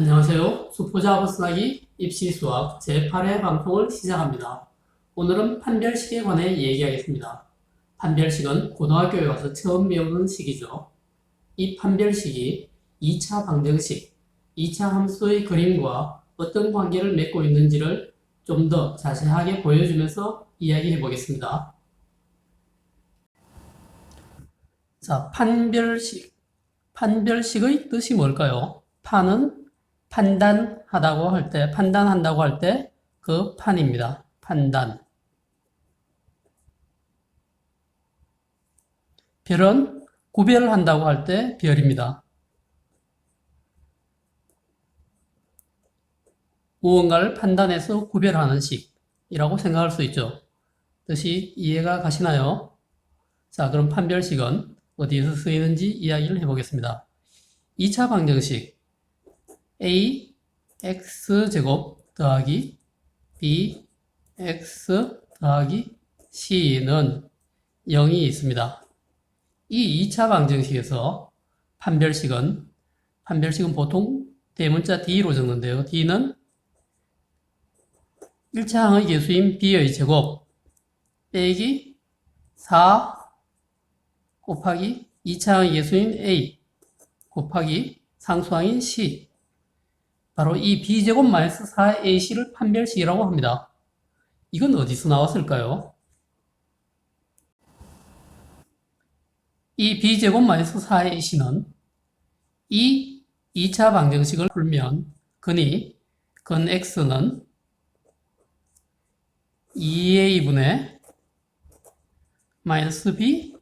안녕하세요. 수포자 버스나기 입시수학 제8회 방송을 시작합니다. 오늘은 판별식에 관해 얘기하겠습니다. 판별식은 고등학교에 와서 처음 배우는 식이죠. 이 판별식이 2차 방정식, 2차 함수의 그림과 어떤 관계를 맺고 있는지를 좀 더 자세하게 보여주면서 이야기해 보겠습니다. 자, 판별식. 판별식의 뜻이 뭘까요? 판은 판단한다고 할 때 그 판입니다. 판단. 별은 구별한다고 할 때 별입니다. 무언가를 판단해서 구별하는 식이라고 생각할 수 있죠. 뜻이 이해가 가시나요? 자, 그럼 판별식은 어디에서 쓰이는지 이야기를 해보겠습니다. 2차 방정식 a x제곱 더하기 b x 더하기 c는 0이 있습니다. 이 2차 방정식에서 판별식은 보통 대문자 D로 적는데요. D는 1차 항의 개수인 B의 제곱 빼기 4 곱하기 2차 항의 개수인 A 곱하기 상수항인 C, 바로 이 B제곱 마이너스 4AC를 판별식이라고 합니다. 이건 어디서 나왔을까요? 이 B제곱 마이너스 4AC는 이 2차 방정식을 풀면 근 X는 2A분의 마이너스 B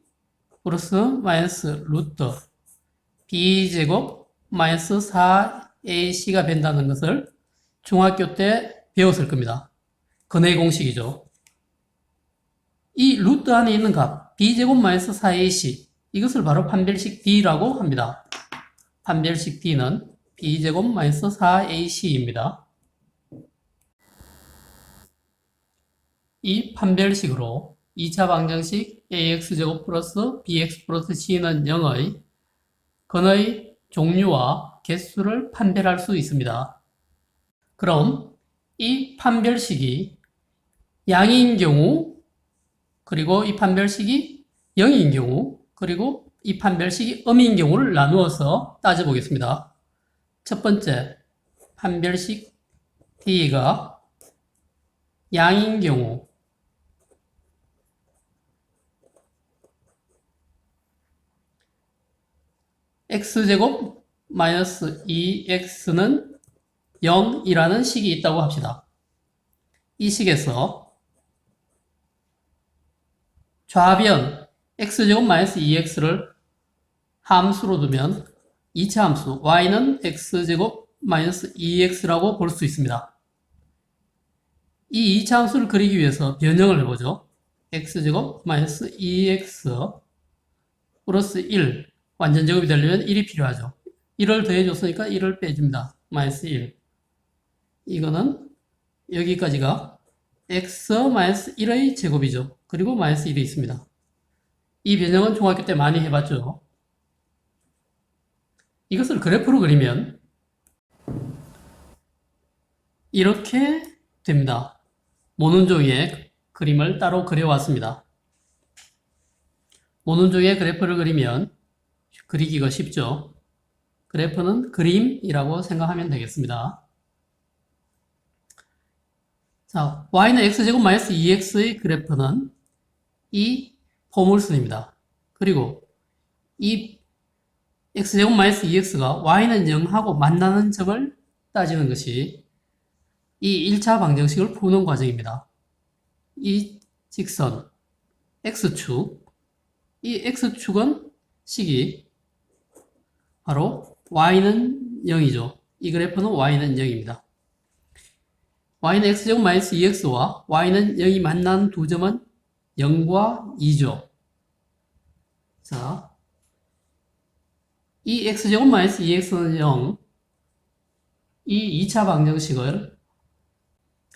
플러스 마이너스 루트 B제곱 마이너스 4AC가 된다는 것을 중학교 때 배웠을 겁니다. 근의 공식이죠. 이 루트 안에 있는 값 B제곱 마이너스 4AC, 이것을 바로 판별식 D라고 합니다. 판별식 D는 B제곱 마이너스 4AC입니다. 이 판별식으로 2차 방정식 AX제곱 플러스 BX 플러스 C는 0의 근의 종류와 개수를 판별할 수 있습니다. 그럼 이 판별식이 양인 경우, 그리고 이 판별식이 0인 경우, 그리고 이 판별식이 음인 경우를 나누어서 따져보겠습니다. 첫 번째, 판별식 D가 양인 경우 x제곱 마이너스 2x는 0이라는 식이 있다고 합시다. 이 식에서 좌변 x제곱 마이너스 2x를 함수로 두면 2차 함수 y는 x제곱 마이너스 2x라고 볼 수 있습니다. 이 2차 함수를 그리기 위해서 변형을 해보죠. x제곱 마이너스 2x 플러스 1, 완전 제곱이 되려면 1이 필요하죠. 1을 더해줬으니까 1을 빼줍니다. 마이너스 1. 이거는 여기까지가 x 마이너스 1의 제곱이죠. 그리고 마이너스 1이 있습니다. 이 변형은 중학교 때 많이 해봤죠. 이것을 그래프로 그리면 이렇게 됩니다. 모눈종이의 그림을 따로 그려왔습니다. 모눈종이의 그래프를 그리면 그리기가 쉽죠. 그래프는 그림이라고 생각하면 되겠습니다. 자, y는 x제곱 마이너스 2x의 그래프는 이 포물선입니다. 그리고 이 x제곱 마이너스 2x가 y는 0하고 만나는 점을 따지는 것이 이 1차 방정식을 푸는 과정입니다. 이 직선 x축, 이 x축은 식이 바로 y는 0이죠. 이 그래프는 y는 0입니다. y는 x제곱 마이너스 2x와 y는 0이 만나는 두 점은 0과 2죠. 자, 이 x제곱 마이너스 2x는 0, 이 2차 방정식을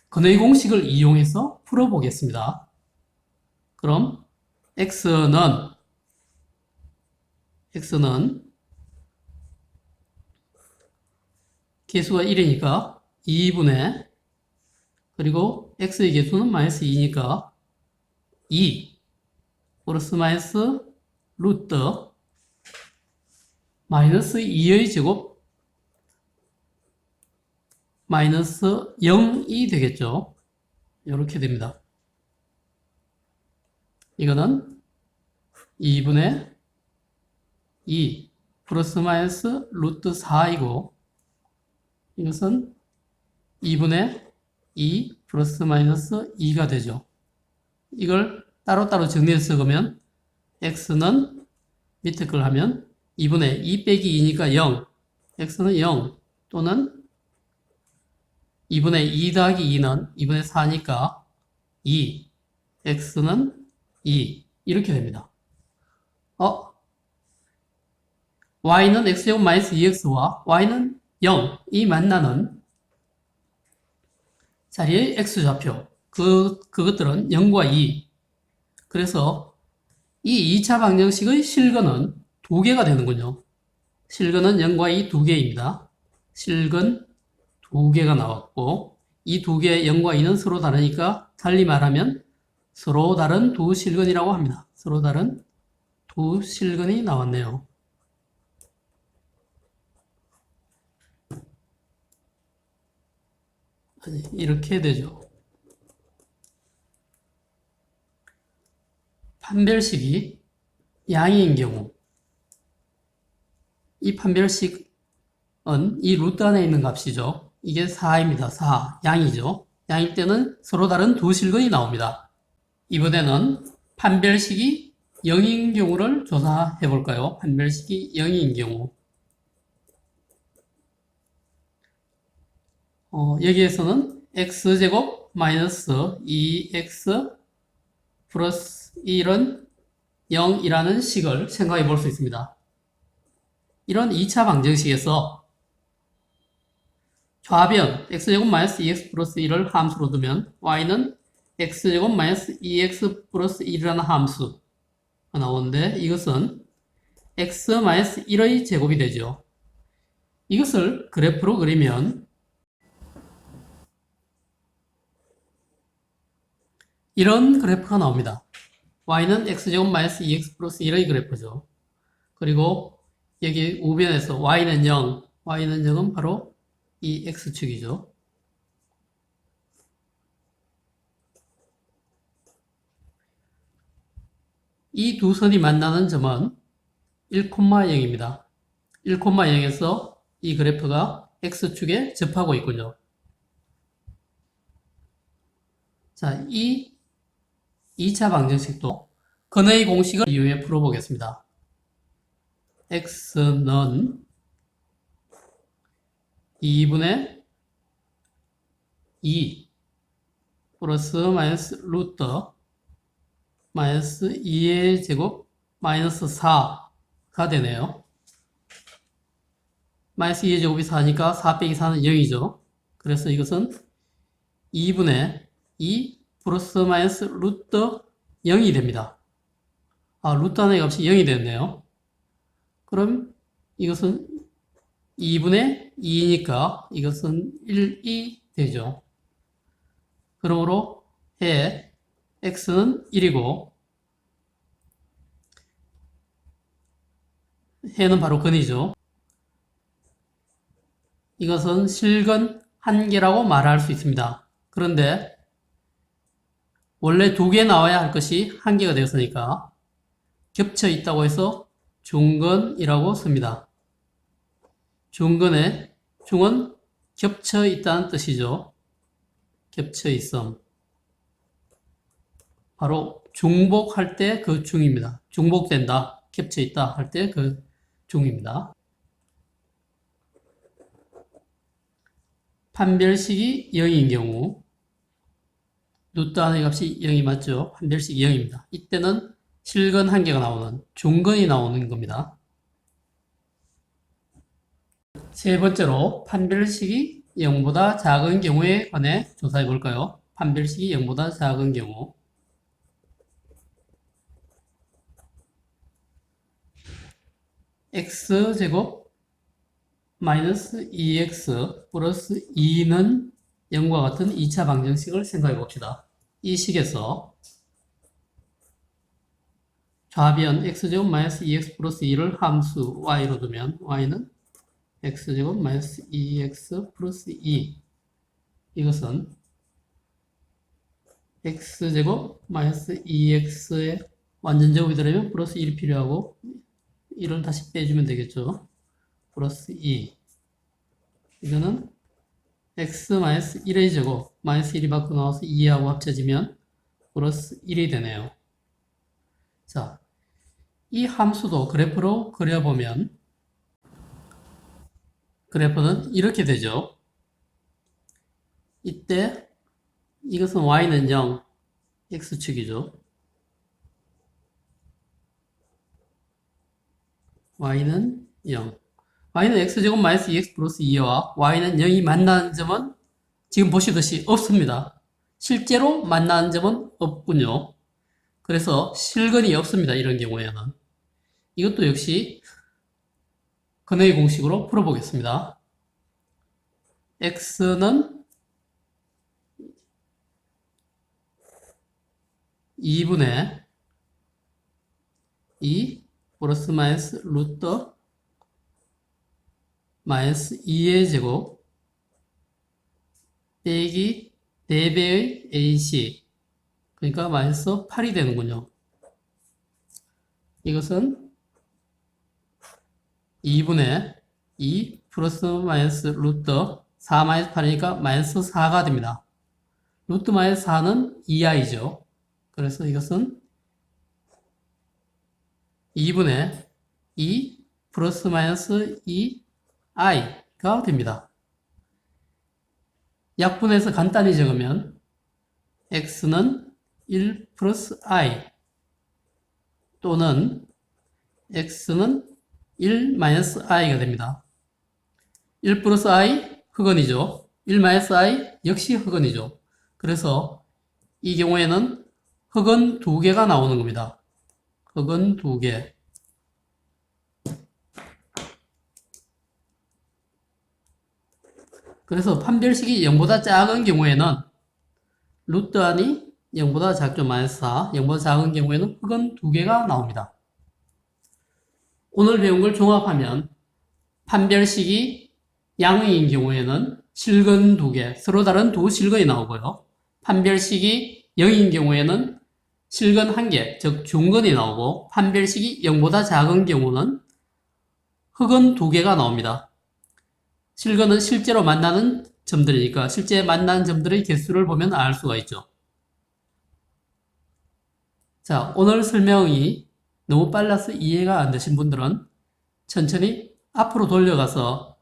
근의 공식을 이용해서 풀어보겠습니다. 그럼 x는 개수가 1이니까 2분의 그리고 x의 개수는 마이너스 2니까 2 플러스 마이너스 루트 마이너스 2의 제곱 마이너스 0이 되겠죠. 이렇게 됩니다. 이거는 2분의 2 플러스 마이너스 루트 4이고 이것은 2분의 2 플러스 마이너스 2가 되죠. 이걸 따로따로 정리해서 적으면 x는 밑에 걸 하면 2분의 2 빼기 2니까 0 x는 0 또는 2분의 2 더하기 2는 2분의 4니까 2 x는 2 이렇게 됩니다. y는 x제곱 마이너스 2x와 y는 0이 만나는 자리의 x좌표 그것들은 0과 2 그래서 이 2차 방정식의 실근은 2개가 되는군요. 실근은 0과 2 2개입니다. 실근 2개가 나왔고 이 2개의 0과 2는 서로 다르니까 달리 말하면 서로 다른 두 실근이라고 합니다. 서로 다른 두 실근이 나왔네요. 이렇게 되죠. 판별식이 양인 경우 이 판별식은 이 루트 안에 있는 값이죠. 이게 4입니다. 4. 양이죠. 양일 때는 서로 다른 두 실근이 나옵니다. 이번에는 판별식이 0인 경우를 조사해 볼까요? 판별식이 0인 경우 여기에서는 x제곱 마이너스 2x 플러스 1은 0이라는 식을 생각해 볼 수 있습니다. 이런 2차 방정식에서 좌변 x제곱 마이너스 2x 플러스 1을 함수로 두면 y는 x제곱 마이너스 2x 플러스 1이라는 함수가 나오는데 이것은 x 마이너스 1의 제곱이 되죠. 이것을 그래프로 그리면 이런 그래프가 나옵니다. y는 x제곱 마이너스 2x 플러스 1의 그래프죠. 그리고 여기 우변에서 y는 0, y는 0은 바로 이 x축이죠. 이 두 선이 만나는 점은 1,0입니다. 1,0에서 이 그래프가 x축에 접하고 있군요. 자, 이 2차 방정식도 근의 공식을 이용해 풀어보겠습니다. x는 2분의 2 플러스 마이너스 루트 마이너스 2의 제곱 마이너스 4가 되네요. 마이너스 2의 제곱이 4니까 4 빼기 4는 0이죠. 그래서 이것은 2분의 2 플러스 마이너스 루트 0이 됩니다. 루트 안의 값이 0이 됐네요. 그럼 이것은 2분의 2니까 이것은 1이 되죠. 그러므로 해 x는 1이고 해는 바로 근이죠. 이것은 실근 1개라고 말할 수 있습니다. 그런데 원래 2개 나와야 할 것이 1개가 되었으니까 겹쳐 있다고 해서 중근이라고 씁니다. 중근의 중은 겹쳐 있다는 뜻이죠. 겹쳐 있음. 바로 중복할 때 그 중입니다. 중복된다, 겹쳐 있다 할 때 그 중입니다. 판별식이 0인 경우 루트 안의 값이 0이 맞죠? 판별식이 0입니다. 이때는 실근 1개가 나오는 중근이 나오는 겁니다. 세 번째로 판별식이 0보다 작은 경우에 관해 조사해 볼까요? 판별식이 0보다 작은 경우 x제곱 마이너스 2x 플러스 2는 0과 같은 2차 방정식을 생각해 봅시다. 이 식에서 좌변 x제곱 마이너스 2x 플러스 2를 함수 y로 두면 y는 x제곱 마이너스 2x 플러스 2, 이것은 x제곱 마이너스 2x의 완전제곱이 되려면 플러스 1이 필요하고 1을 다시 빼주면 되겠죠. 플러스 2. 이거는 x 마이너스 1의 제곱 마이너스 1이 밖으로 나와서 2하고 합쳐지면 플러스 1이 되네요. 자, 이 함수도 그래프로 그려보면 그래프는 이렇게 되죠. 이때 이것은 y는 0, x축이죠. y는 0. y는 x제곱 마이너스 2x 플러스 2와 y는 0이 만나는 점은 지금 보시듯이 없습니다. 실제로 만나는 점은 없군요. 그래서 실근이 없습니다. 이런 경우에는. 이것도 역시 근해의 공식으로 풀어보겠습니다. x는 2분의 2 플러스 마이너스 루트 마이너스 2의 제곱 빼기 4배의 ac, 그러니까 마이너스 8이 되는군요. 이것은 2분의 2 플러스 마이너스 루트 4 마이너스 8이니까 마이너스 4가 됩니다. 루트 마이너스 4는 2i죠. 그래서 이것은 2분의 2 플러스 마이너스 2i가 됩니다. 약분해서 간단히 적으면 x는 1 플러스 i 또는 x는 1 마이너스 i가 됩니다. 1 플러스 i 흑언이죠. 1 마이너스 i 역시 흑언이죠. 그래서 이 경우에는 흑언 2개가 나오는 겁니다. 흑언 2개. 그래서 판별식이 0보다 작은 경우에는 루트 안이 0보다 작죠. 마이너스 4. 0보다 작은 경우에는 흑언 2개가 나옵니다. 오늘 배운 걸 종합하면 판별식이 양의인 경우에는 실근 2개, 서로 다른 두 실근이 나오고요. 판별식이 0인 경우에는 실근 1개, 즉 중근이 나오고, 판별식이 0보다 작은 경우는 흑은 2개가 나옵니다. 실근은 실제로 만나는 점들이니까 실제 만나는 점들의 개수를 보면 알 수가 있죠. 자, 오늘 설명이 너무 빨라서 이해가 안 되신 분들은 천천히 앞으로 돌려가서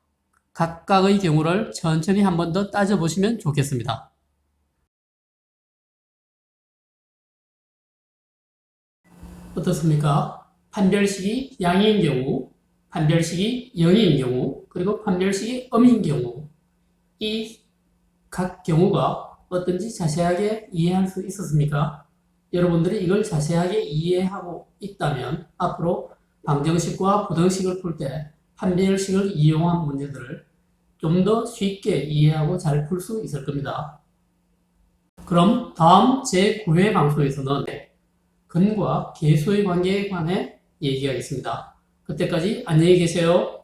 각각의 경우를 천천히 한 번 더 따져보시면 좋겠습니다. 어떻습니까? 판별식이 양인 경우, 판별식이 0인 경우, 그리고 판별식이 음인 경우, 이 각 경우가 어떤지 자세하게 이해할 수 있었습니까? 여러분들이 이걸 자세하게 이해하고 있다면 앞으로 방정식과 부등식을 풀 때 판별식을 이용한 문제들을 좀 더 쉽게 이해하고 잘 풀 수 있을 겁니다. 그럼 다음 제9회 방송에서는 근과 계수의 관계에 관해 얘기하겠습니다. 그때까지 안녕히 계세요.